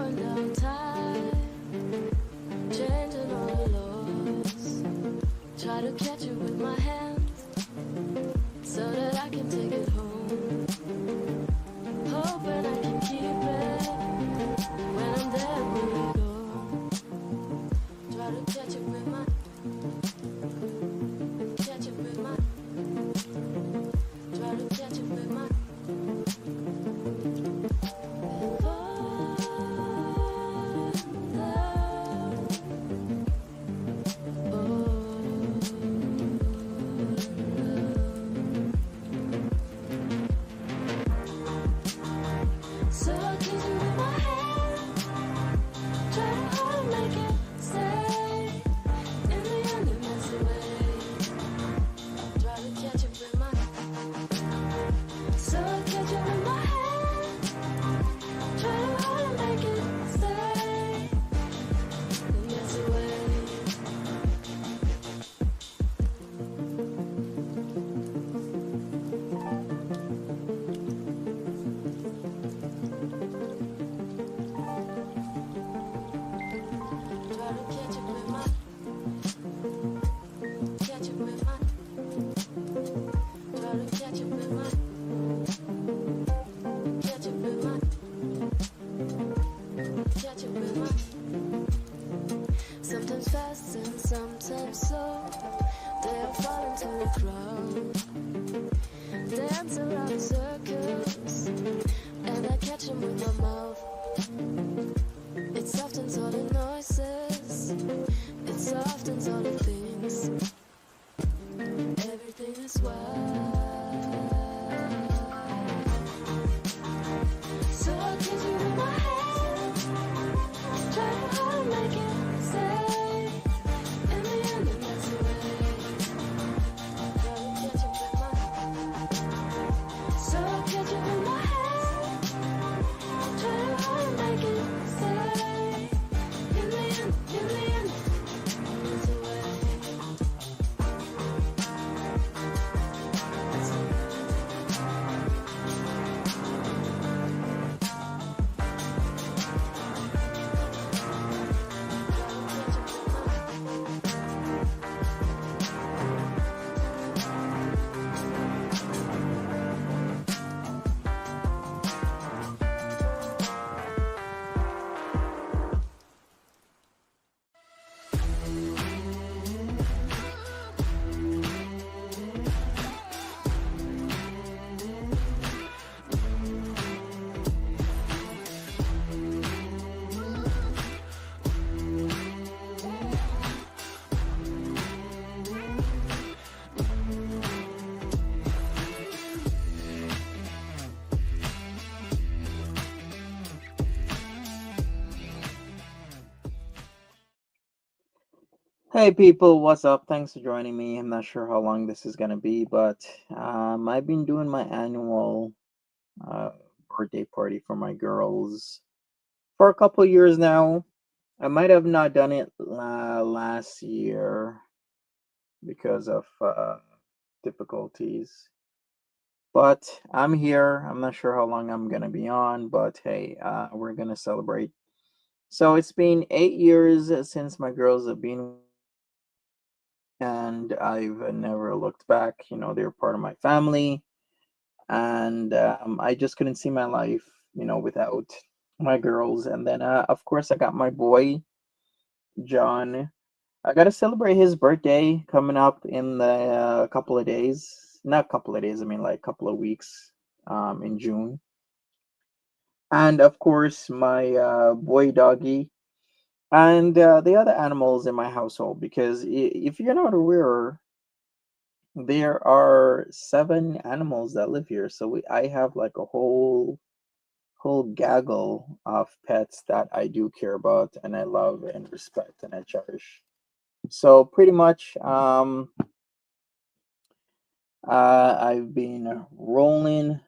slowing down time, changing all the laws. Try to catch it with my hands so that I can take it home. Hoping I can keep it when I'm there, will you go? Try to catch it with my, catch it with my, try to catch it with my. So I kiss you with my hand, try to hard to make it stay. In the end it melts away. Try to catch it with my, so I catch it with my hand, try to hard to make it stay. It melts away. Try to catch it with my, catch it with my, try to catch it with my, catch it with my, catch it with my. Sometimes fast and sometimes slow, they all fall into the crowd, dance around circles, and I catch them with my mouth. It softens all the noises, it softens all the things. Everything is wild. So I kiss you with my hand, try hard to make it stay. In the end it melts away. Try to catch it with my, so I catch it with my hand, try hard to make it stay. In the end, it's away. Hey people, what's up? Thanks for joining me. I'm not sure how long this is gonna be, but I've been doing my annual uh, birthday party for my girls for a couple of years now. I might have not done it last year because of difficulties, but I'm here. I'm not sure how long I'm gonna be on, but hey, we're gonna celebrate. So it's been 8 years since my girls have been, and I've never looked back. You know, they're part of my family, and I just couldn't see my life, without my girls. And then, of course, I got my boy, John. I got to celebrate his birthday coming up in the couple of days. Not couple of days, I mean like couple of weeks in June. And of course, my boy doggy and the other animals in my household. Because if you're not aware, there are 7 animals that live here, so I have like a whole gaggle of pets that I do care about and I love and respect and I cherish. So pretty much, I've been rolling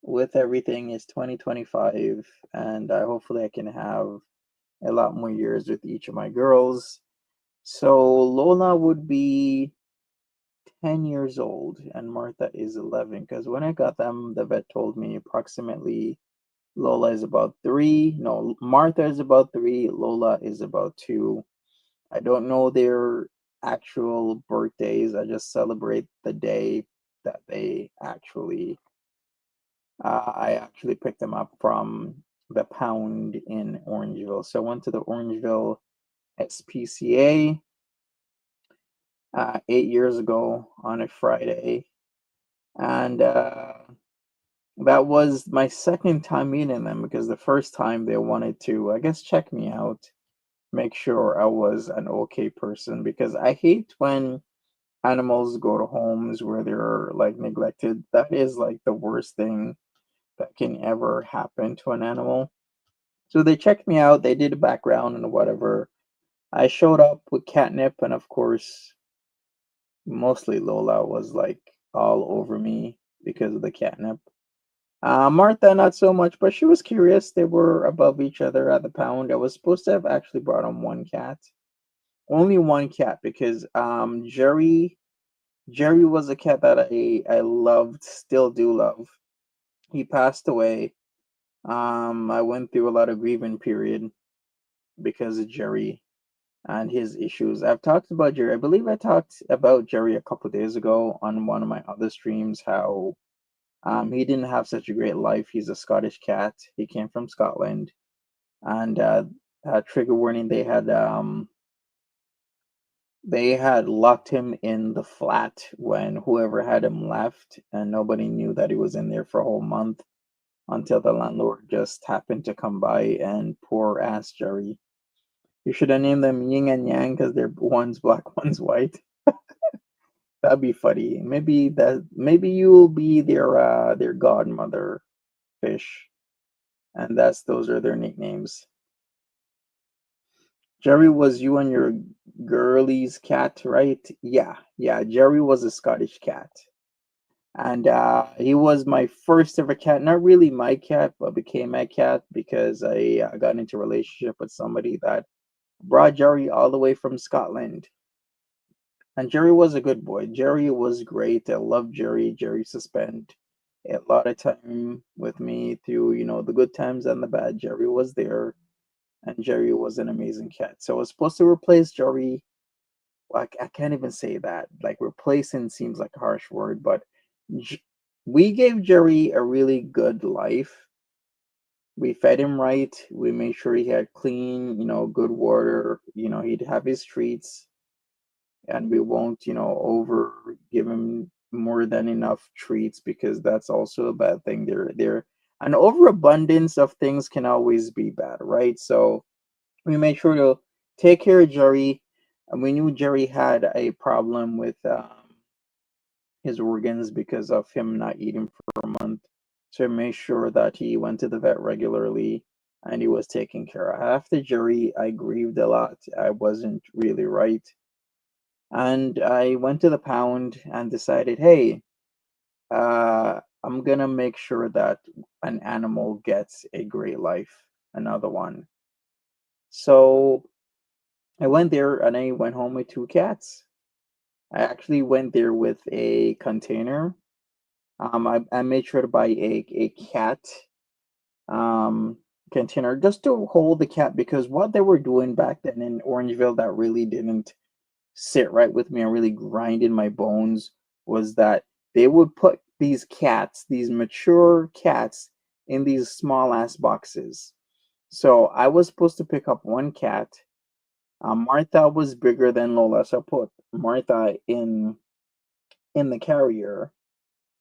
with everything. It's 2025, and hopefully I can have a lot more years with each of my girls. So Lola would be 10 years old and Martha is 11, because when I got them, the vet told me approximately Lola is about 3. No, Martha is about 3. Lola is about 2. I don't know their actual birthdays. I just celebrate the day that they actually I actually picked them up from the pound in Orangeville. So I went to the Orangeville SPCA 8 years ago on a Friday, and that was my second time meeting them because the first time they wanted to, I guess, check me out, make sure I was an okay person because I hate when animals go to homes where they're like neglected. That is like the worst thing that can ever happen to an animal. So they checked me out, they did a background and whatever. I showed up with catnip, and of course, mostly Lola was like all over me because of the catnip. Martha, not so much, but she was curious. They were above each other at the pound. I was supposed to have actually brought on one cat, only one cat, because Jerry was a cat that I loved, still do love. He passed away. I went through a lot of grieving period because of Jerry and his issues. I've talked about Jerry. I believe I talked about Jerry a couple days ago on one of my other streams. How he didn't have such a great life. He's a Scottish cat. He came from Scotland, and trigger warning: they had locked him in the flat when whoever had him left, and nobody knew that he was in there for a whole month until the landlord just happened to come by. And poor ass Jerry, you should have named them Yin and Yang because they're one's black, one's white. That'd be funny. Maybe you'll be their godmother fish, and those are their nicknames. Jerry was you and your girlie's cat, right? Yeah, yeah. Jerry was a Scottish cat, and he was my first ever cat. Not really my cat, but became my cat because I got into a relationship with somebody that brought Jerry all the way from Scotland. And Jerry was a good boy. Jerry was great. I love Jerry. Jerry used to spend a lot of time with me through, the good times and the bad. Jerry was there, and Jerry was an amazing cat. So I was supposed to replace Jerry. Like, I can't even say that. Like, replacing seems like a harsh word, but J- we gave Jerry a really good life. We fed him right. We made sure he had clean, good water. He'd have his treats, and we won't over give him more than enough treats because that's also a bad thing. There An overabundance of things can always be bad, right? So we made sure to take care of Jerry, and we knew Jerry had a problem with his organs because of him not eating for a month. So we made sure that he went to the vet regularly and he was taken care of. After Jerry, I grieved a lot. I wasn't really right, and I went to the pound and decided, hey, I'm gonna make sure that an animal gets a great life, another one. So I went there and I went home with 2 cats. I actually went there with a container. I made sure to buy a cat um, container just to hold the cat because what they were doing back then in Orangeville that really didn't sit right with me and really grind in my bones was that they would put these cats, these mature cats, in these small ass boxes. So I was supposed to pick up one cat. Martha was bigger than Lola, so I put Martha in the carrier,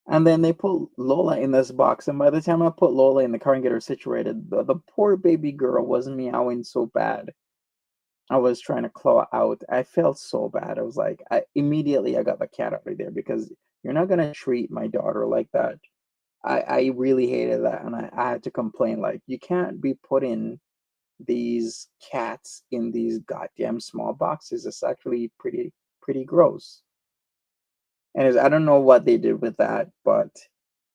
and then they put Lola in this box. And by the time I put Lola in the car and get her situated, the poor baby girl was meowing so bad. I was trying to claw out. I felt so bad. I was like, I got the cat out of there because you're not gonna treat my daughter like that. I really hated that, and I had to complain like you can't be putting these cats in these goddamn small boxes. It's actually pretty gross. And I don't know what they did with that, but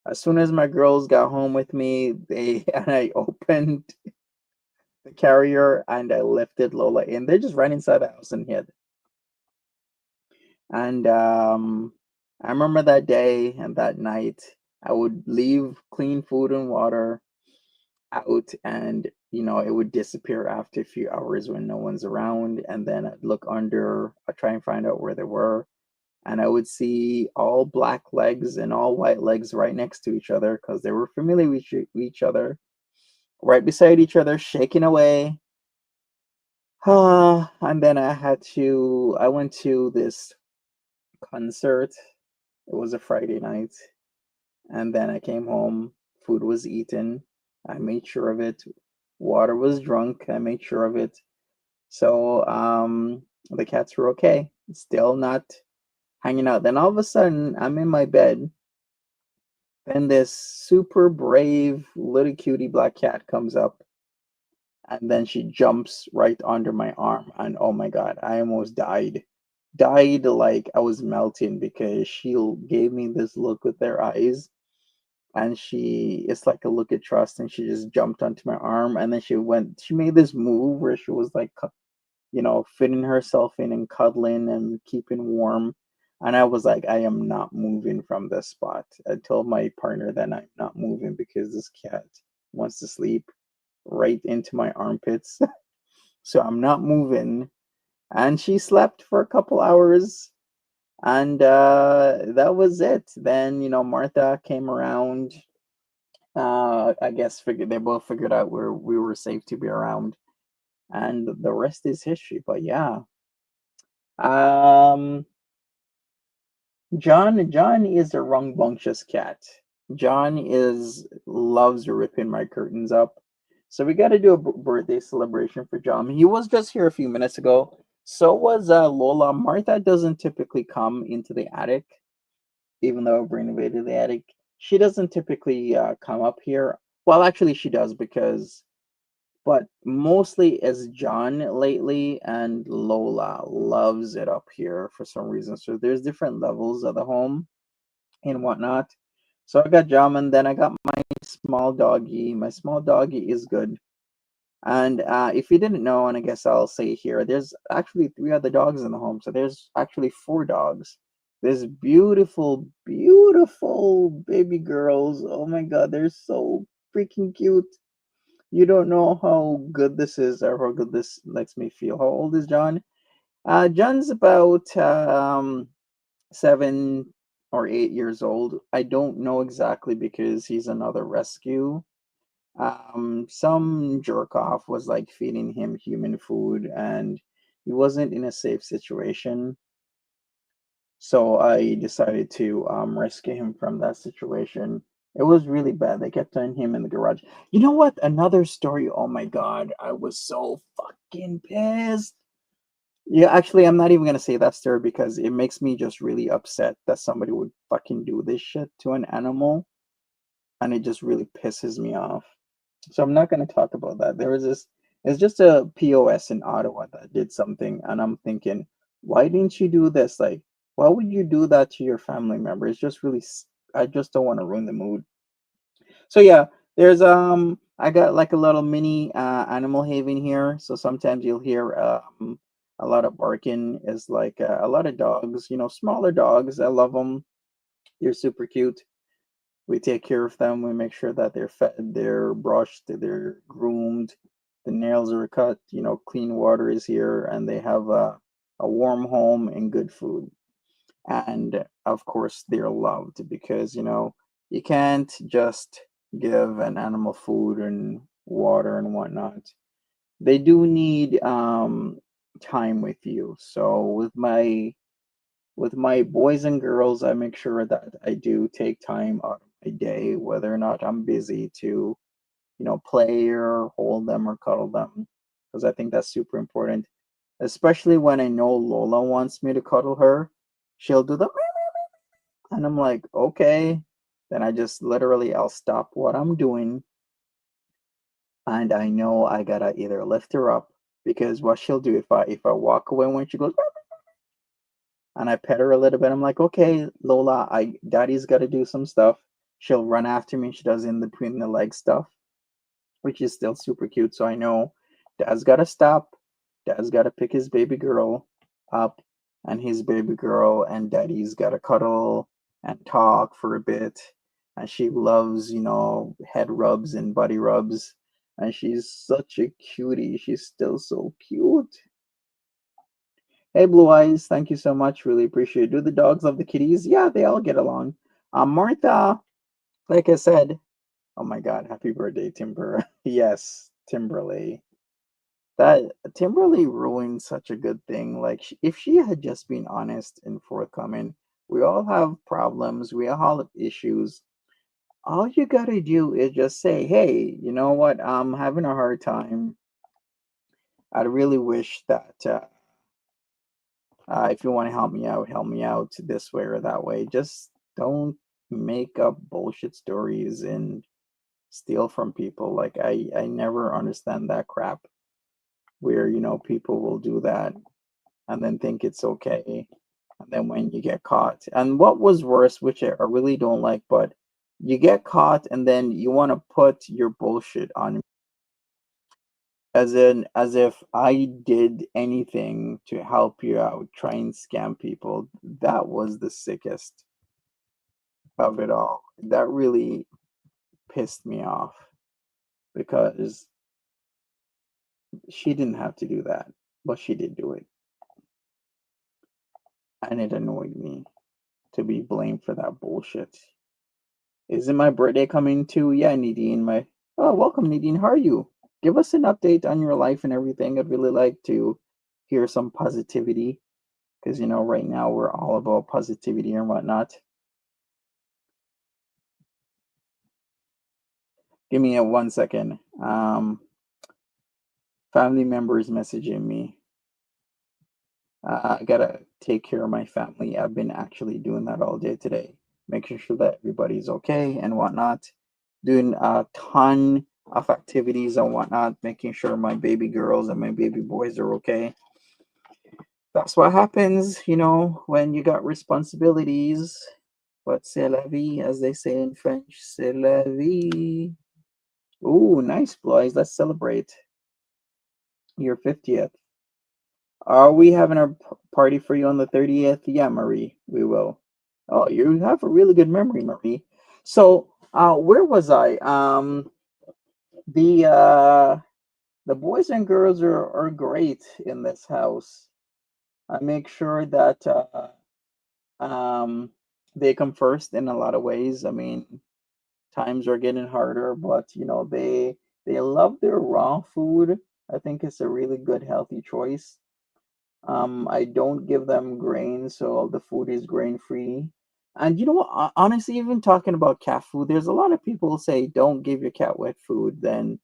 as soon as my girls got home with me, they and I opened the carrier and I lifted Lola in. They just ran inside the house and hid. And I remember that day and that night, I would leave clean food and water. out, and it would disappear after a few hours when no one's around, and then I'd look under, I'd try and find out where they were, and I would see all black legs and all white legs right next to each other because they were familiar with each other, right beside each other, shaking away. And then I went to this concert. It was a Friday night, and then I came home. Food was eaten. I made sure of it. Water was drunk. I made sure of it. So the cats were okay. Still not hanging out. Then all of a sudden, I'm in my bed. Then this super brave little cutie black cat comes up, and then she jumps right under my arm. And oh my God, I almost died. Died like I was melting because she gave me this look with their eyes, and it's like a look at trust, and she just jumped onto my arm, and then she made this move where she was like fitting herself in and cuddling and keeping warm. And I was like, I am not moving from this spot. I told my partner that I'm not moving because this cat wants to sleep right into my armpits. So I'm not moving. And she slept for a couple hours. And that was it. Then, Martha came around. I guess they both figured out where we were safe to be around. And the rest is history. But yeah. Um, John is a rambunctious cat. John is loves ripping my curtains up. So we got to do a birthday celebration for John. He was just here a few minutes ago. So was Lola. Martha doesn't typically come into the attic, even though I've renovated the attic. She doesn't typically come up here. Well, actually, she does because but mostly as John lately, and Lola loves it up here for some reason. So there's different levels of the home and whatnot. So I got John, and then I got my small doggy. My small doggy is good. And if you didn't know, and I guess I'll say here, there's actually three other dogs in the home. So there's actually four dogs. There's beautiful, beautiful baby girls. Oh my God, they're so freaking cute. You don't know how good this is or how good this makes me feel. How old is John? John's about 7 or 8 years old. I don't know exactly because he's another rescue. Some jerk off was like feeding him human food, and he wasn't in a safe situation. So I decided to rescue him from that situation. It was really bad. They kept throwing him in the garage. You know what? Another story. Oh my God. I was so fucking pissed. Yeah, actually, I'm not even gonna say that story because it makes me just really upset that somebody would fucking do this shit to an animal, and it just really pisses me off. So I'm not gonna talk about that. There was this. It's just a POS in Ottawa that did something, and I'm thinking, why didn't you do this? Like, why would you do that to your family member? It's just really. I just don't want to ruin the mood. So yeah, there's I got like a little mini animal haven here. So sometimes you'll hear a lot of barking. Is like a lot of dogs. Smaller dogs. I love them. They're super cute. We take care of them. We make sure that they're fed, they're brushed, they're groomed, the nails are cut. Clean water is here, and they have a warm home and good food. And of course, they're loved because you can't just give an animal food and water and whatnot. They do need time with you. So with my boys and girls, I make sure that I do take time out of my day, whether or not I'm busy, to play or hold them or cuddle them, because I think that's super important. Especially when I know Lola wants me to cuddle her, she'll do the and I'm like, okay. Then I just literally I'll stop what I'm doing, and I know I gotta either lift her up, because what she'll do if I walk away when she goes and I pet her a little bit, I'm like, okay, Lola, I daddy's gotta do some stuff. She'll run after me. She does in between the leg stuff, which is still super cute. So I know dad's gotta stop. Dad's gotta pick his baby girl up, and his baby girl and daddy's gotta cuddle and talk for a bit. And she loves, head rubs and body rubs. And she's such a cutie. She's still so cute. Hey, Blue Eyes, thank you so much. Really appreciate it. Do the dogs love the kitties? Yeah, they all get along. Martha, like I said, oh my God, happy birthday, Timber. Yes, Timberlake. That Timberly ruined such a good thing. Like, if she had just been honest and forthcoming, we all have problems, we all have issues. All you gotta do is just say, hey, you know what? I'm having a hard time. I really wish that if you want to help me out this way or that way. Just don't make up bullshit stories and steal from people. Like, I never understand that crap where, people will do that and then think it's okay. And then when you get caught, and what was worse, which I really don't like, but you get caught and then you want to put your bullshit on, as if I did anything to help you out, try and scam people. That was the sickest of it all. That really pissed me off because she didn't have to do that, but she did do it. And it annoyed me to be blamed for that bullshit. Isn't my birthday coming too? Yeah, Nadine. Welcome, Nadine. How are you? Give us an update on your life and everything. I'd really like to hear some positivity because right now we're all about positivity and whatnot. Give me a 1 second. Family members messaging me. I gotta take care of my family. I've been actually doing that all day today, making sure that everybody's okay and whatnot. Doing a ton of activities and whatnot, making sure my baby girls and my baby boys are okay. That's what happens, when you got responsibilities. But c'est la vie, as they say in French. C'est la vie. Ooh, nice, boys. Let's celebrate your 50th. Are we having a party for you on the 30th? Yeah, Marie, we will. Oh, you have a really good memory, Marie. So, where was I? The the boys and girls are great in this house. I make sure that um they come first in a lot of ways. I mean, times are getting harder, but they love their raw food. I think it's a really good healthy choice. I don't give them grain, so the food is grain free. And honestly, even talking about cat food, there's a lot of people who say don't give your cat wet food. Then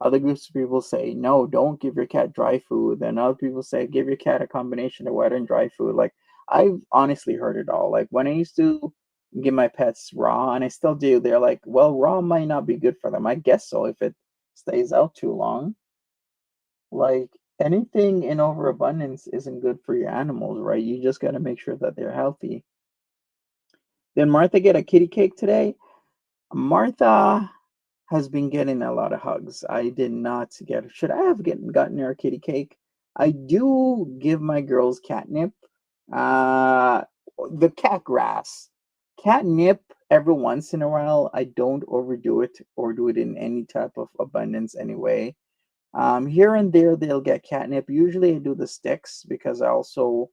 other groups of people say no, don't give your cat dry food. Then other people say give your cat a combination of wet and dry food. Like, I've honestly heard it all. Like, when I used to give my pets raw, and I still do, they're like, well, raw might not be good for them. I guess so if it stays out too long. Like, anything in overabundance isn't good for your animals, right? You just got to make sure that they're healthy. Did Martha get a kitty cake today? Martha has been getting a lot of hugs. I did not get. Should I have gotten her a kitty cake? I do give my girls catnip. Uh, the cat grass, catnip every once in a while. I don't overdo it or do it in any type of abundance anyway. Here and there, they'll get catnip. Usually, I do the sticks because I also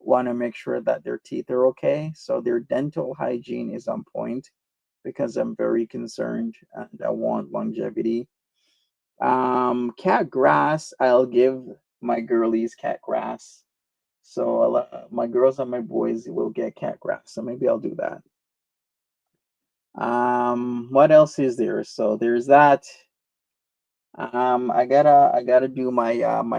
want to make sure that their teeth are okay. So their dental hygiene is on point because I'm very concerned and I want longevity. Cat grass, I'll give my girlies cat grass. So my girls and my boys will get cat grass. So maybe I'll do that. What else is there? So there's that. I gotta do my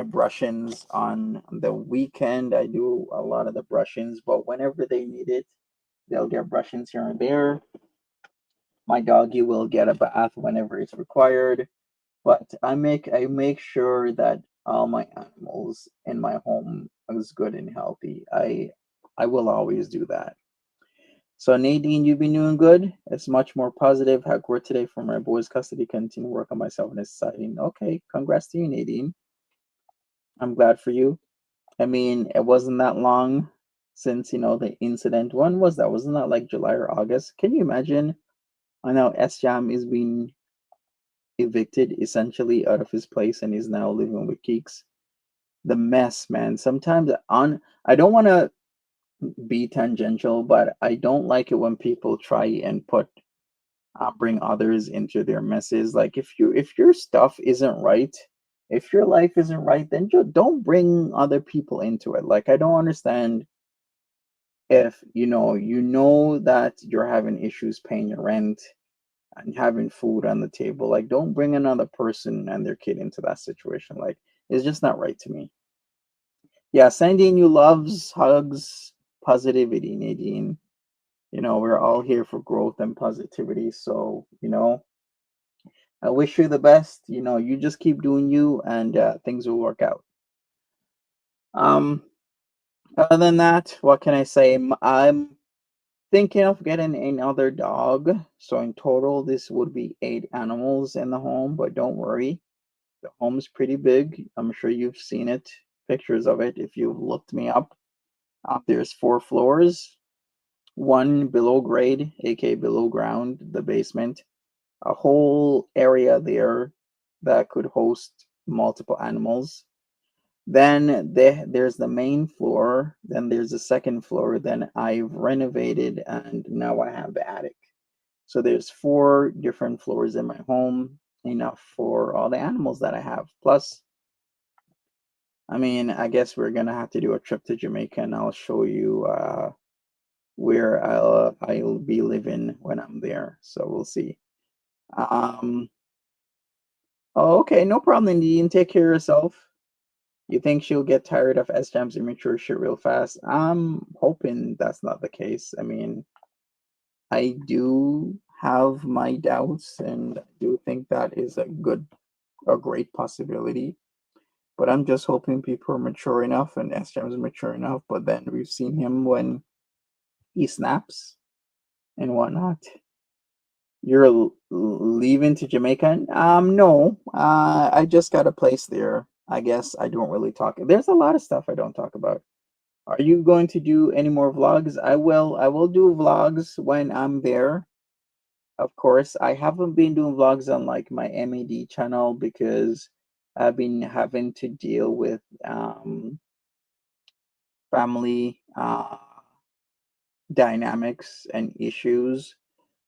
brushings on the weekend. I do a lot of the brushings, but whenever they need it, they'll get brushings here and there. My doggy will get a bath whenever it's required, but I make sure that all my animals in my home is good and healthy. I will always do that. So Nadine, you've been doing good. It's much more positive. Had work today for my boys' custody. Continue work on myself and it's exciting. Okay, congrats to you, Nadine. I'm glad for you. I mean, it wasn't that long since the incident. When was that? Wasn't that like July or August? Can you imagine? I know SJAM is being evicted essentially out of his place and is now living with Keeks. The mess, man. Sometimes on I don't want to be tangential, but I don't like it when people try and bring others into their messes. Like if your stuff isn't right, if your life isn't right, then don't bring other people into it. Like I don't understand if you know that you're having issues paying your rent and having food on the table. Like don't bring another person and their kid into that situation. Like it's just not right to me. Yeah, sending you loves, hugs, positivity, Nadine. We're all here for growth and positivity. So, I wish you the best. You just keep doing you and things will work out. Um, Other than that, what can I say? I'm thinking of getting another dog. So in total, this would be 8 animals in the home, but don't worry. The home's pretty big. I'm sure you've seen it, pictures of it if you've looked me up. There's 4 floors, one below grade, aka below ground, the basement, a whole area there that could host multiple animals. Then there's the main floor, then there's the second floor, then I've renovated and now I have the attic. So there's 4 different floors in my home, enough for all the animals that I have. Plus, I mean, I guess we're gonna have to do a trip to Jamaica and I'll show you where I'll be living when I'm there. So we'll see. Um, oh, okay, no problem. You can take care of yourself. You think she'll get tired of S Jam's immature shit real fast? I'm hoping that's not the case. I mean, I do have my doubts, and I do think that is a great possibility. But I'm just hoping people are mature enough and S Jam's mature enough. But then we've seen him when he snaps and whatnot. You're leaving to Jamaica? No. I just got a place there. I guess I don't really talk. There's a lot of stuff I don't talk about. Are you going to do any more vlogs? I will. I will do vlogs when I'm there. Of course, I haven't been doing vlogs on like my MAD channel because I've been having to deal with family dynamics and issues.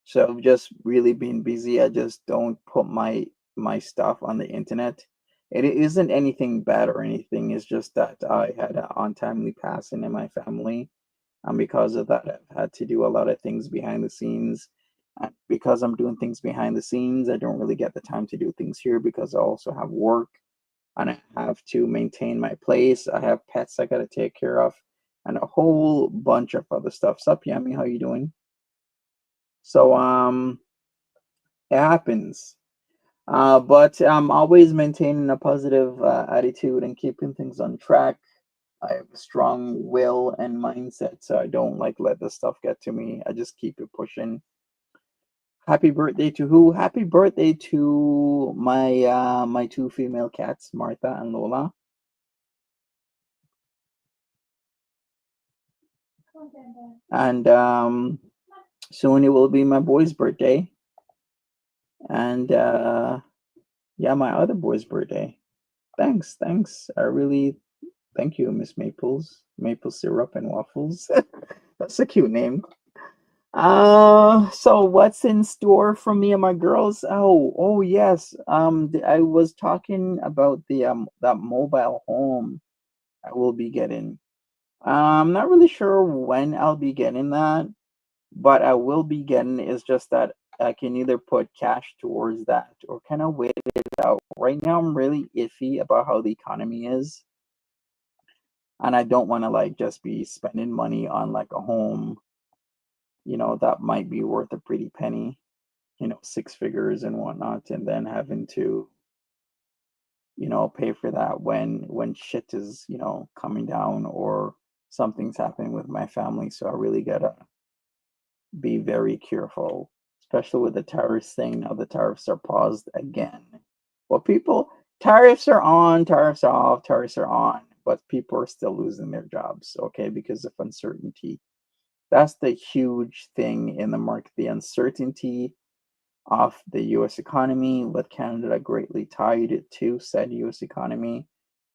So I've just really been busy. I just don't put my stuff on the internet. It isn't anything bad or anything. It's just that I had an untimely passing in my family. And because of that, I've had to do a lot of things behind the scenes. And because I'm doing things behind the scenes, I don't really get the time to do things here because I also have work and I have to maintain my place. I have pets I gotta take care of, and a whole bunch of other stuff. Sup, Yami? How you doing? So it happens. But I'm always maintaining a positive attitude and keeping things on track. I have a strong will and mindset, so I don't like let the stuff get to me. I just keep it pushing. Happy birthday to who? Happy birthday to my 2 female cats, Martha and Lola. And soon it will be my boy's birthday. And yeah, my other boy's birthday. Thanks. I really thank you, Miss Maples. Maple syrup and waffles. That's a cute name. So what's in store for me and my girls? Oh yes. I was talking about the that mobile home I will be getting. I'm not really sure when I'll be getting that, but I will be getting is just that I can either put cash towards that or kind of wait it out. Right now, I'm really iffy about how the economy is, and I don't want to like just be spending money on like a home, that might be worth a pretty penny, 6 figures and whatnot, and then having to, pay for that when shit is, coming down or something's happening with my family. So I really gotta be very careful, especially with the tariffs thing. Now the tariffs are paused again. Well, tariffs are on, tariffs are off, tariffs are on, but people are still losing their jobs, okay, because of uncertainty. That's the huge thing in the market, the uncertainty of the US economy, with Canada greatly tied to said US economy,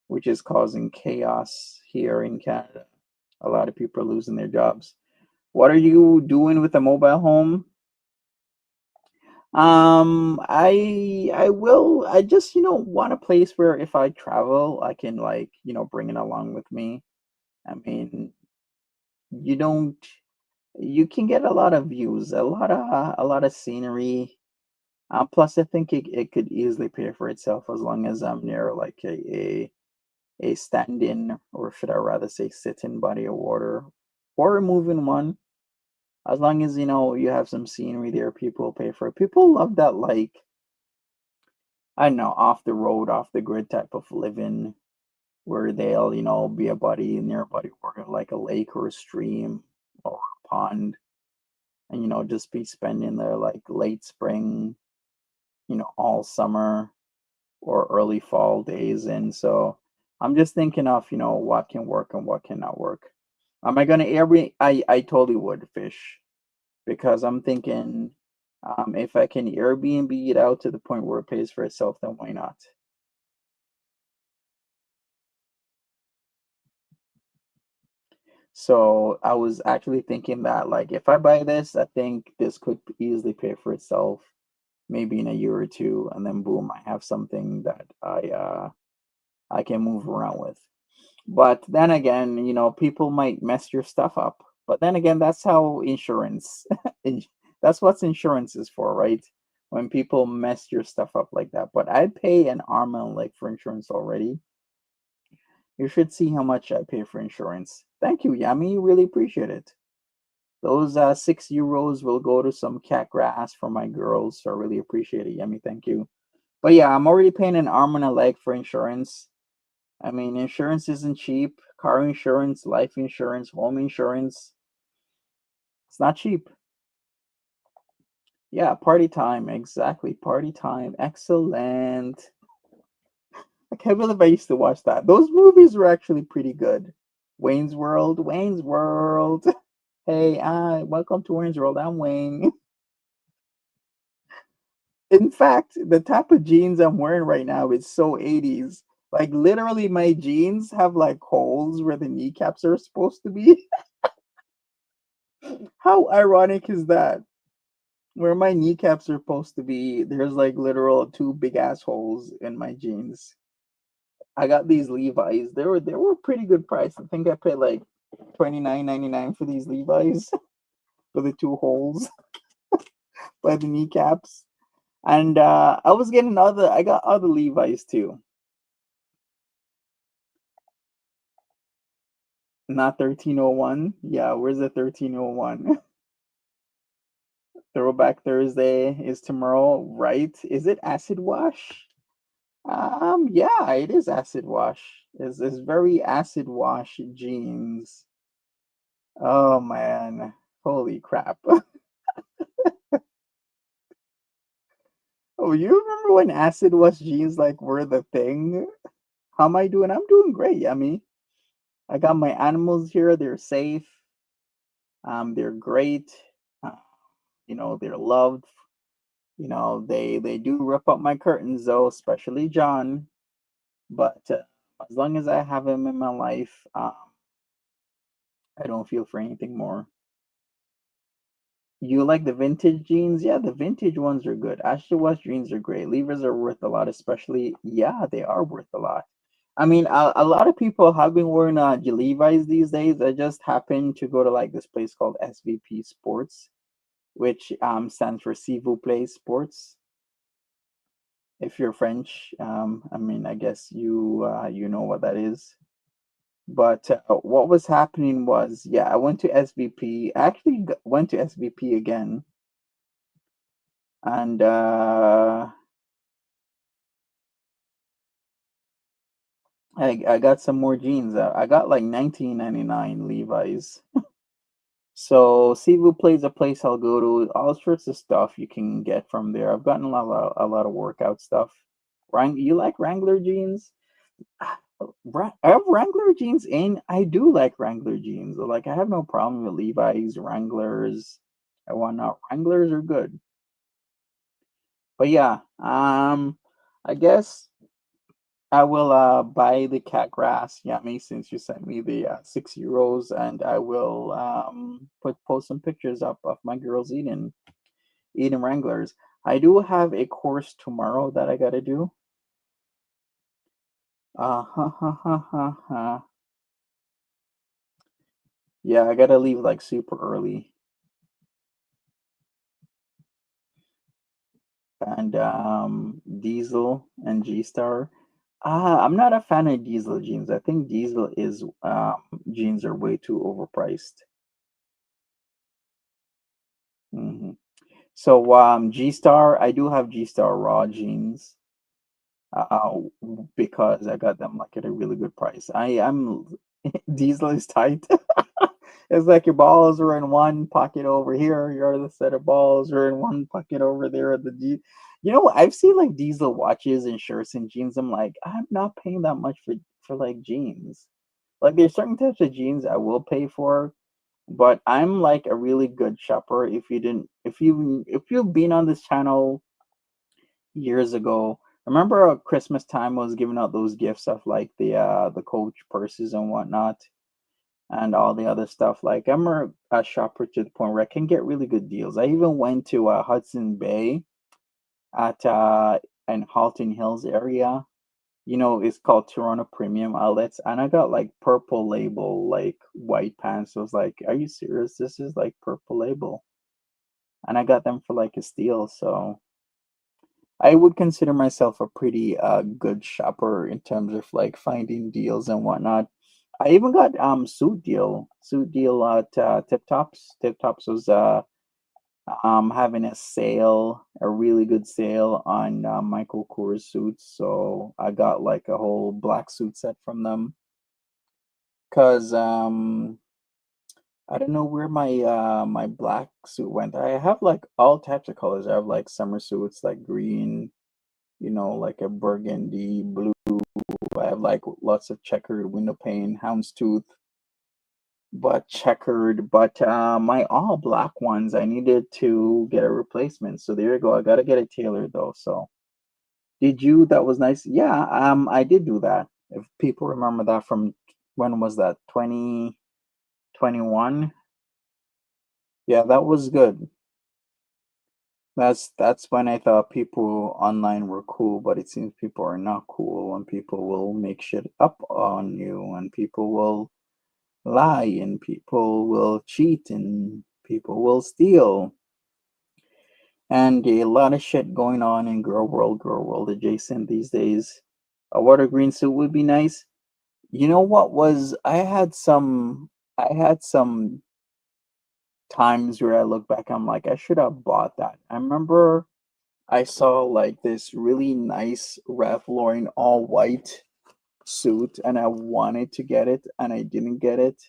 which is causing chaos here in Canada. A lot of people are losing their jobs. What are you doing with a mobile home? I just, want a place where if I travel, I can like, bring it along with me. I mean, you don't you can get a lot of views, a lot of scenery. Plus, I think it could easily pay for itself as long as I'm near like a stand-in, or should I rather say sit-in body of water, or a moving one. As long as you have some scenery there, people pay for it. People love that, like, I don't know, off the road, off the grid type of living, where they'll be a buddy near a body of water, like a lake or a stream or a pond, and just be spending their like late spring, all summer or early fall days. And so I'm just thinking of, what can work and what cannot work. Am I gonna Airbnb? I totally would fish, because I'm thinking, if I can Airbnb it out to the point where it pays for itself, then why not? So I was actually thinking that, like, if I buy this, I think this could easily pay for itself, maybe in a year or two, and then boom, I have something that I can move around with. But then again, people might mess your stuff up. But then again, that's how insurance, that's what insurance is for, right? When people mess your stuff up like that. But I pay an arm and a leg for insurance already. You should see how much I pay for insurance. Thank you, Yami. Really appreciate it. Those €6 will go to some cat grass for my girls. So I really appreciate it, Yami. Thank you. But yeah, I'm already paying an arm and a leg for insurance. I mean, insurance isn't cheap. Car insurance, life insurance, home insurance. It's not cheap. Yeah, party time. Exactly. Party time. Excellent. I can't believe I used to watch that. Those movies were actually pretty good. Wayne's World. Wayne's World. Hey, welcome to Wayne's World. I'm Wayne. In fact, the type of jeans I'm wearing right now is so 80s. Like, literally, my jeans have like holes where the kneecaps are supposed to be. How ironic is that? Where my kneecaps are supposed to be, there's like literal two big ass holes in my jeans. I got these Levi's. They were pretty good price. I think I paid like 29.99 for these Levi's for the two holes by the kneecaps. And I got other Levi's too. Not 1301. Yeah, where's the 1301? Throwback Thursday is tomorrow, right? Is it acid wash? Yeah, it is acid wash. It's very acid wash jeans. Oh man. Holy crap. Oh, you remember when acid wash jeans like were the thing? How am I doing? I'm doing great, Yummy. I got my animals here. They're safe. They're great. Uh, they're loved. They do rip up my curtains though, especially John. But as long as I have him in my life, I don't feel for anything more. You like the vintage jeans? Yeah, the vintage ones are good. Ashley West jeans are great. Levers are worth a lot, especially. Yeah, they are worth a lot. I mean, a lot of people have been wearing Levi's these days. I just happened to go to like this place called SVP Sports, which stands for S'il vous plaît Sports. If you're French, I mean, I guess you know what that is. But what was happening was, yeah, I went to SVP. I actually went to SVP again, and I got some more jeans. I got like 19.99 Levi's. So Cebu Plays a place I'll go to. All sorts of stuff you can get from there. I've gotten a lot of workout stuff. You like Wrangler jeans? I have Wrangler jeans in. I do like Wrangler jeans. Like, I have no problem with Levi's, Wranglers. I want not. Wranglers are good. But yeah, I guess I will buy the cat grass, yummy, since you sent me the 6 euros, and I will put post some pictures up of my girls eating Wranglers. I do have a course tomorrow that I gotta do. Ha ha ha ha ha. Yeah, I gotta leave like super early, and Diesel and G Star. I'm not a fan of Diesel jeans. I think Diesel is jeans are way too overpriced. Hmm. So G Star, I do have G Star raw jeans uh, because I got them like at a really good price. I'm Diesel is tight. It's like your balls are in one pocket over here, your other set of balls are in one pocket over there. You know, I've seen like Diesel watches and shirts and jeans. I'm like, I'm not paying that much for like jeans. Like there's certain types of jeans I will pay for, but I'm like a really good shopper. If you've been on this channel years ago, remember Christmas time was giving out those gifts of like the Coach purses and whatnot and all the other stuff. Like I'm a shopper to the point where I can get really good deals. I even went to Hudson Bay at in Halton Hills area. You know, it's called Toronto Premium Outlets, and I got like purple label, like white pants. I was like, "Are you serious? This is like purple label," and I got them for like a steal. So I would consider myself a pretty good shopper in terms of like finding deals and whatnot. I even got suit deal at Tip Tops. Tip Tops was having a sale, a really good sale on Michael Kors suits. So I got like a whole black suit set from them because I don't know where my black suit went. I have like all types of colors. I have like summer suits like green, you know, like a burgundy, blue. I have like lots of checkered window pane, houndstooth, but checkered. But my all black ones, I needed to get a replacement. So there you go. I gotta get it tailored though. So did you? That was nice. Yeah, I did do that. If people remember that from when was that? 2021? Yeah, that was good. That's when I thought people online were cool, but it seems people are not cool when people will make shit up on you and people will lie and people will cheat and people will steal. And a lot of shit going on in girl world adjacent these days. A water green suit would be nice. You know what was I had some times where I look back, I'm like, I should have bought that. I remember I saw like this really nice Ralph Lauren all white suit and I wanted to get it and I didn't get it.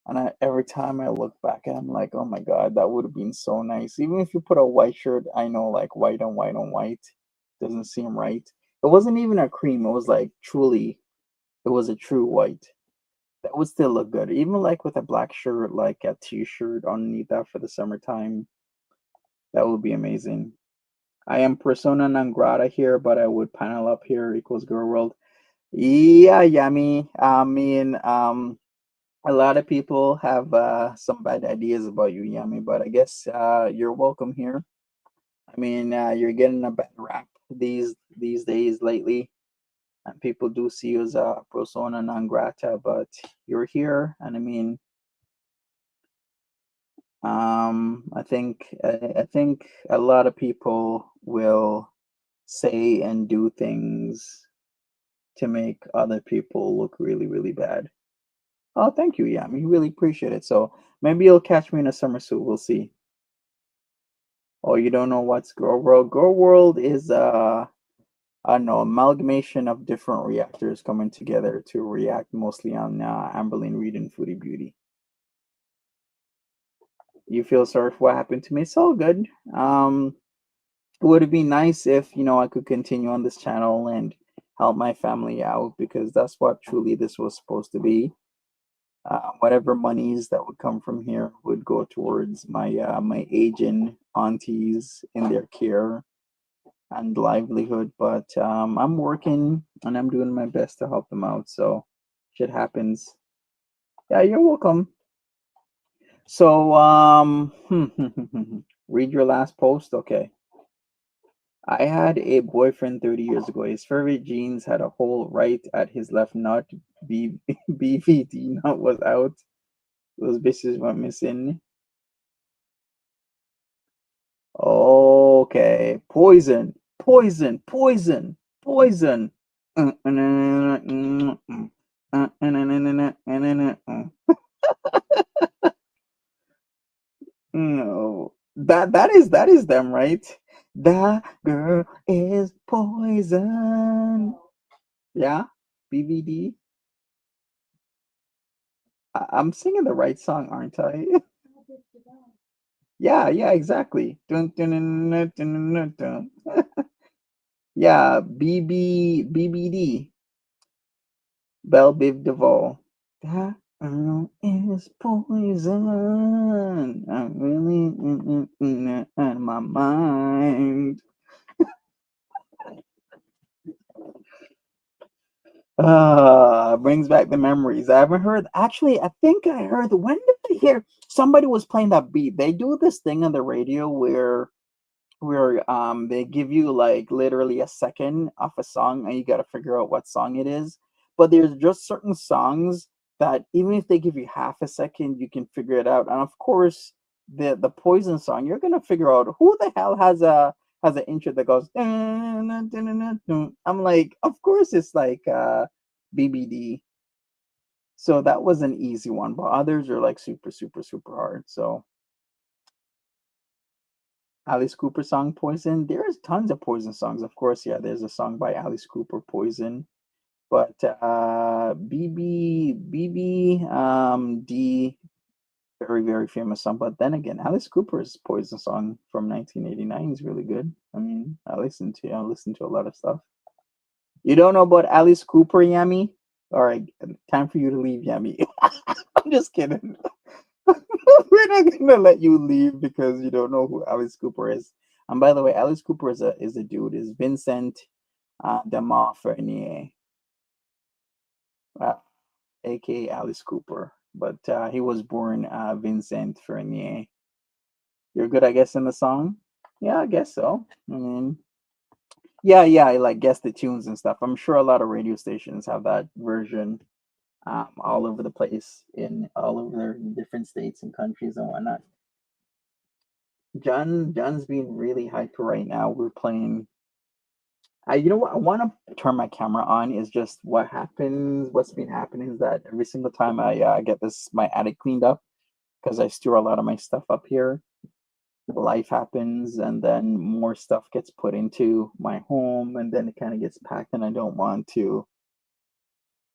And every time I look back at it, I'm like, oh my God, that would have been so nice. Even if you put a white shirt, I know like white on white on white doesn't seem right. It wasn't even a cream, it was like truly, it was a true white. That would still look good. Even like with a black shirt, like a t-shirt underneath that for the summertime, that would be amazing. I am persona non grata here, but I would panel up here equals girl world. Yeah, yummy. I mean, a lot of people have some bad ideas about you, yummy, but I guess you're welcome here. I mean, you're getting a bad rap these days lately, and people do see you as a persona non grata, but you're here, and I mean, I think a lot of people will say and do things to make other people look really, really bad. Oh, thank you. Yeah, I mean, really appreciate it. So maybe you'll catch me in a summer suit. We'll see. Oh, you don't know what's Girl World? Girl World is I don't know, amalgamation of different reactors coming together to react mostly on Amberlyn Reed and Foodie Beauty. You feel sorry for what happened to me? It's all good. It would have been nice if I could continue on this channel and help my family out because that's what truly this was supposed to be. Whatever monies that would come from here would go towards my aging aunties in their care and livelihood. But I'm working and I'm doing my best to help them out. So shit happens. Yeah, you're welcome. So read your last post. Okay. I had a boyfriend 30 years ago. His favorite jeans had a hole right at his left nut. BVD nut was out. Those bitches went missing. Okay. Poison. Poison. Poison. Poison. No. That is them, right? That girl is poison. Yeah? BVD. I'm singing the right song, aren't I? Yeah, yeah, exactly. Dun, dun, dun, dun, dun, dun, dun. Yeah, BBD. Belle Biv DeVoe. That girl is poison. I'm really out of my mind. Brings back the memories. I haven't heard. Actually, I think I heard. When did I hear somebody was playing that beat? They do this thing on the radio where they give you like literally a second of a song and you got to figure out what song it is, but there's just certain songs that even if they give you half a second you can figure it out. And of course the Poison song, you're gonna figure out who the hell has an intro that goes dun, dun, dun, dun, dun, dun. I'm like, of course it's like BBD. So that was an easy one, but others are like super super super hard. So Alice Cooper song Poison. There's tons of Poison songs. Of course, yeah, there's a song by Alice Cooper, Poison. But D, very, very famous song. But then again, Alice Cooper's Poison song from 1989 is really good. I mean, I listen to a lot of stuff. You don't know about Alice Cooper, Yami? All right, time for you to leave, Yami. I'm just kidding. We're not gonna let you leave because you don't know who Alice Cooper is. And by the way, Alice Cooper is a dude. Is Vincent Demar Fernier, uh, aka Alice Cooper. But he was born Vincent Fernier. You're good, I guess, in the song. Yeah, I guess so. I mean, yeah, yeah. I like guess the tunes and stuff. I'm sure a lot of radio stations have that version all over the place in all over their different states and countries and whatnot. John's being really hyper right now. We're playing. You know what? I want to turn my camera on. Is just what happens. What's been happening is that every single time I get this my attic cleaned up because I store a lot of my stuff up here. Life happens, and then more stuff gets put into my home, and then it kind of gets packed, and I don't want to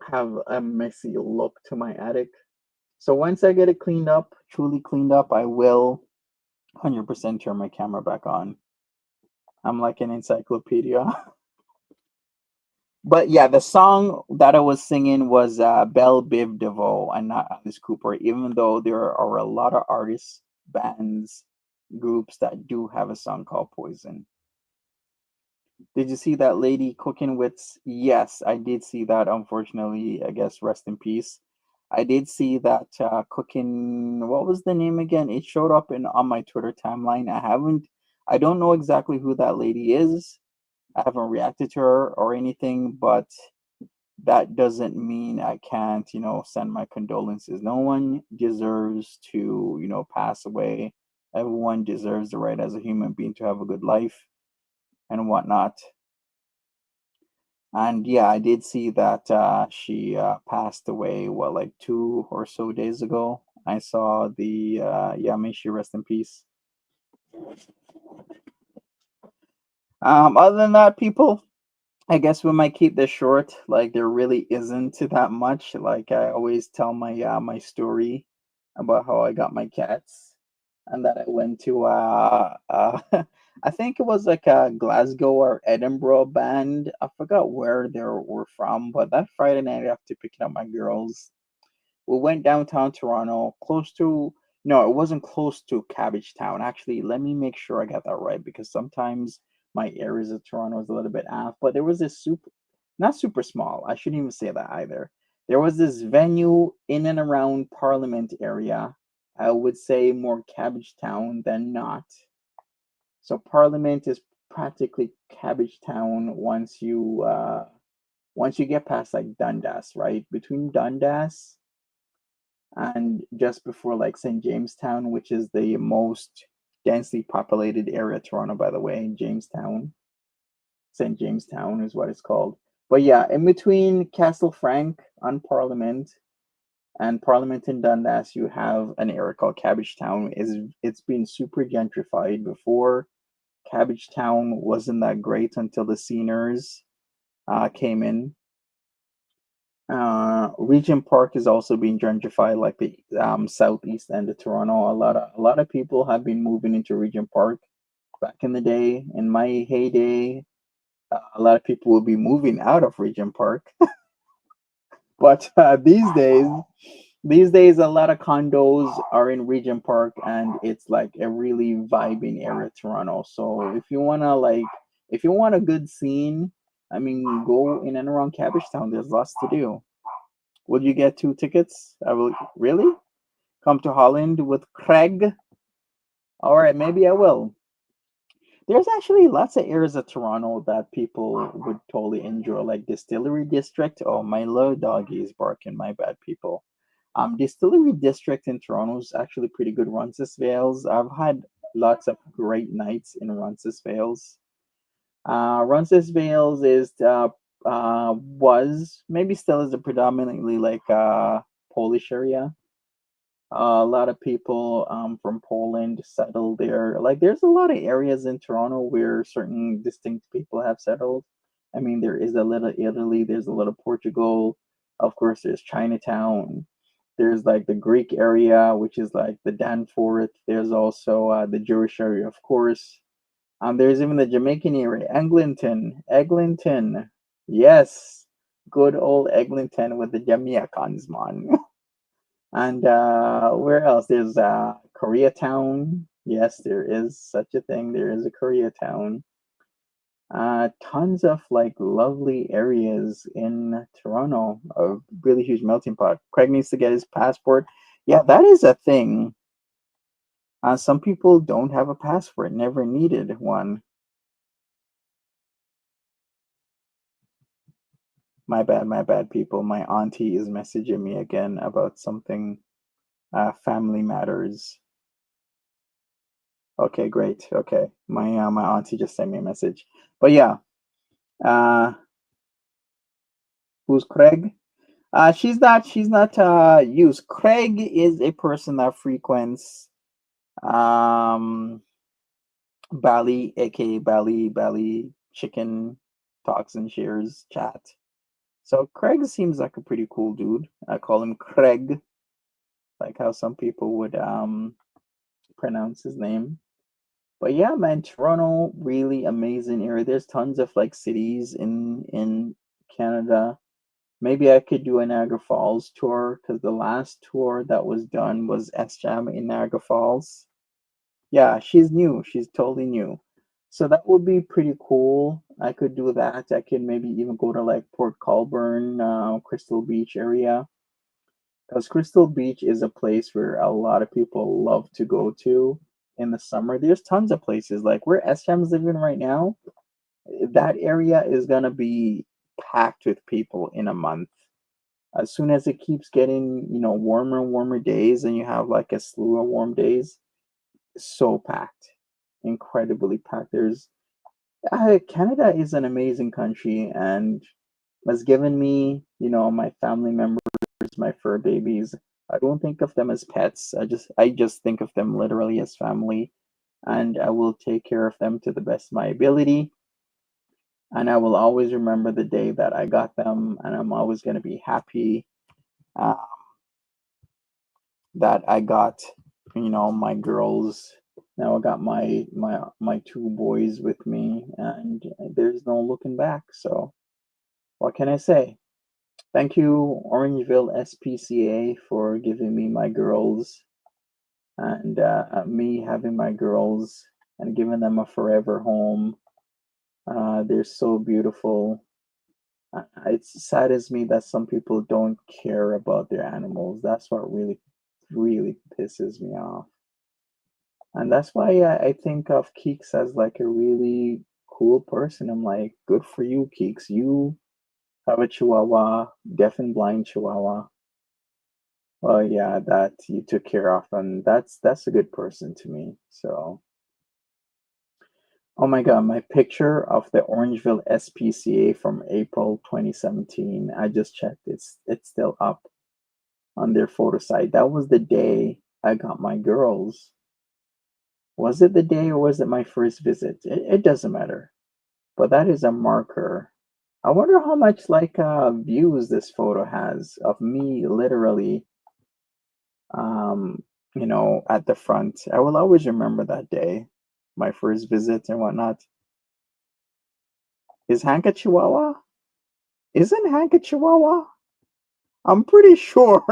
have a messy look to my attic. So once I get it cleaned up, truly cleaned up, I will 100% turn my camera back on. I'm like an encyclopedia. But yeah, the song that I was singing was Belle Biv DeVoe and not Alice Cooper, even though there are a lot of artists, bands, groups that do have a song called Poison. Did you see that lady cooking with? Yes, I did see that. Unfortunately, I guess rest in peace. I did see that cooking. What was the name again? It showed up in on my Twitter timeline. I don't know exactly who that lady is. I haven't reacted to her or anything, but that doesn't mean I can't, send my condolences. No one deserves to, pass away. Everyone deserves the right as a human being to have a good life and whatnot. And yeah, I did see that she passed away, what, like 2 or so days ago. I saw yeah, may she rest in peace. Other than that, people, I guess we might keep this short. Like there really isn't that much. Like I always tell my story about how I got my cats and that I went to I think it was like a Glasgow or Edinburgh band. I forgot where they were from, but that Friday night after picking up my girls, we went downtown Toronto, close to no, it wasn't close to Cabbage Town. Actually, let me make sure I got that right because sometimes my areas of Toronto is a little bit off. But there was this super, not super small. I shouldn't even say that either. There was this venue in and around Parliament area. I would say more Cabbage Town than not. So Parliament is practically Cabbage Town once you get past like Dundas, right? Between Dundas and just before like St. Jamestown, which is the most densely populated area of Toronto, by the way, Jamestown. St. Jamestown is what it's called. But yeah, in between Castle Frank on Parliament and Parliament in Dundas, you have an area called Cabbage Town. It's been super gentrified before. Cabbage Town wasn't that great until the Sceners came in. Regent Park is also being gentrified, like the southeast end of Toronto. A lot of people have been moving into Regent Park. Back in the day, in my heyday, a lot of people will be moving out of Regent Park. But these days, a lot of condos are in Regent Park, and it's like a really vibing area of Toronto. So if you want a good scene, I mean, go in and around Cabbage Town. There's lots to do. Would you get 2 tickets? I will really come to Holland with Craig. All right, maybe I will. There's actually lots of areas of Toronto that people would totally enjoy, like Distillery District. Oh, my little doggy is barking. My bad, people. Distillery District in Toronto is actually pretty good. Roncesvalles. I've had lots of great nights in Roncesvalles. Roncesvalles was maybe still is a predominantly like Polish area. A lot of people from Poland settled there. Like, there's a lot of areas in Toronto where certain distinct people have settled. I mean, there is a little Italy, there's a little Portugal. Of course, there's Chinatown. There's like the Greek area, which is like the Danforth. There's also the Jewish area, of course. There's even the Jamaican area, Eglinton. Yes, good old Eglinton with the Jamaicans, man. And where else? There's Koreatown. Yes, there is such a thing. There is a Koreatown. Tons of like lovely areas in Toronto. A really huge melting pot. Craig needs to get his passport. Yeah, that is a thing. Some people don't have a passport, never needed one. My bad, people. My auntie is messaging me again about something, family matters. Okay, great. Okay, my auntie just sent me a message. But yeah, uh, who's Craig? She's not used. Craig is a person that frequents um Bali, aka Bali Chicken Talks and Shares chat. So Craig seems like a pretty cool dude. I call him Craig, like how some people would pronounce his name. But yeah, man, Toronto, really amazing area. There's tons of like cities in Canada. Maybe I could do a Niagara Falls tour because the last tour that was done was S Jam in Niagara Falls. Yeah, she's new. She's totally new. So that would be pretty cool. I could do that. I could maybe even go to like Port Colborne, Crystal Beach area. Because Crystal Beach is a place where a lot of people love to go to in the summer. There's tons of places like where SM's living right now. That area is gonna be packed with people in a month. As soon as it keeps getting, warmer and warmer days, and you have like a slew of warm days, so packed, incredibly packed. Canada is an amazing country and has given me, my family members, my fur babies. I don't think of them as pets. I just think of them literally as family, and I will take care of them to the best of my ability. And I will always remember the day that I got them, and I'm always going to be happy uh, that I got, my girls. Now I got my two boys with me, and there's no looking back. So what can I say? Thank you, Orangeville SPCA, for giving me my girls and me having my girls and giving them a forever home. They're so beautiful. It saddens me that some people don't care about their animals. That's what really pisses me off. And that's why I think of Keeks as like a really cool person. I'm like, good for you, Keeks. You have a Chihuahua, deaf and blind Chihuahua. Well, yeah, that you took care of, and that's a good person to me. So, oh my God, my picture of the Orangeville SPCA from April 2017. I just checked. It's still up on their photo site. That was the day I got my girls. Was it the day or was it my first visit? It doesn't matter. But that is a marker. I wonder how much like views this photo has of me literally at the front. I will always remember that day, my first visit and whatnot. Is Hank a Chihuahua? Isn't Hank a Chihuahua? I'm pretty sure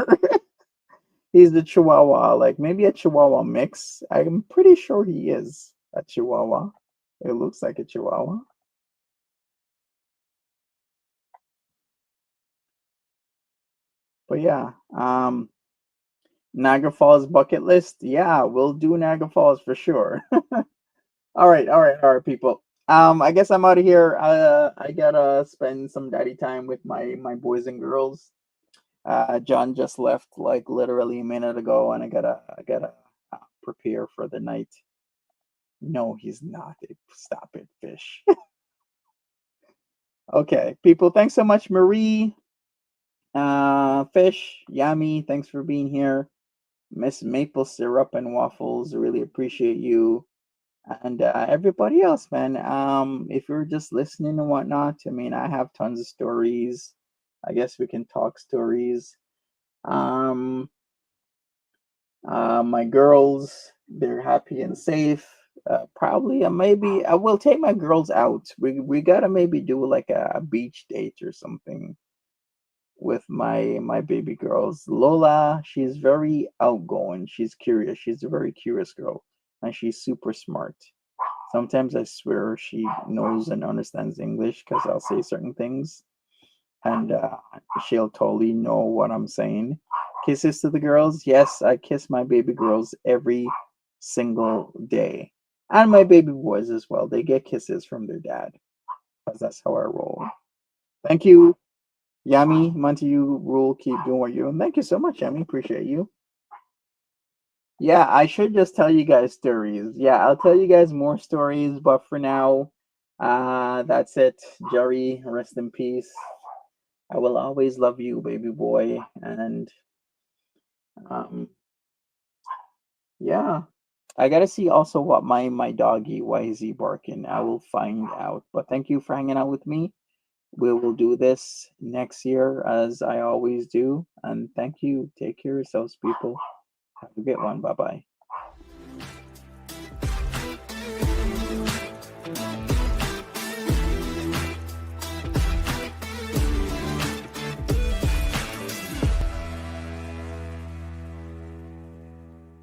he's the Chihuahua, like maybe a Chihuahua mix. I'm pretty sure he is a Chihuahua. It looks like a Chihuahua. But yeah, Niagara Falls bucket list. Yeah, we'll do Niagara Falls for sure. All right, people. I guess I'm out of here. I gotta spend some daddy time with my boys and girls. John just left like literally a minute ago, and I gotta prepare for the night. No, he's not. Stop it, fish. Okay, people. Thanks so much, Marie. Fish, Yami. Thanks for being here. Miss Maple Syrup and Waffles. Really appreciate you. And everybody else, man. If you're just listening and whatnot, I mean, I have tons of stories. I guess we can talk stories. Um, my girls, they're happy and safe. Probably, maybe I will take my girls out. We gotta maybe do like a beach date or something with my baby girls. Lola, she's very outgoing. She's curious. She's a very curious girl, and she's super smart. Sometimes I swear she knows and understands English because I'll say certain things and she'll totally know what I'm saying. Kisses to the girls. Yes, I kiss my baby girls every single day. And my baby boys as well. They get kisses from their dad because that's how I roll. Thank you, Yami, Montague, Rule. Keep doing what you're doing. Thank you so much, Yami. Appreciate you. Yeah, I should just tell you guys stories. Yeah, I'll tell you guys more stories, but for now, that's it. Jerry, rest in peace. I will always love you, baby boy. And um, yeah, I gotta see also what my doggy, why is he barking? I will find out. But thank you for hanging out with me. We will do this next year as I always do. And thank you. Take care of yourselves, people. Have a good one. Bye bye.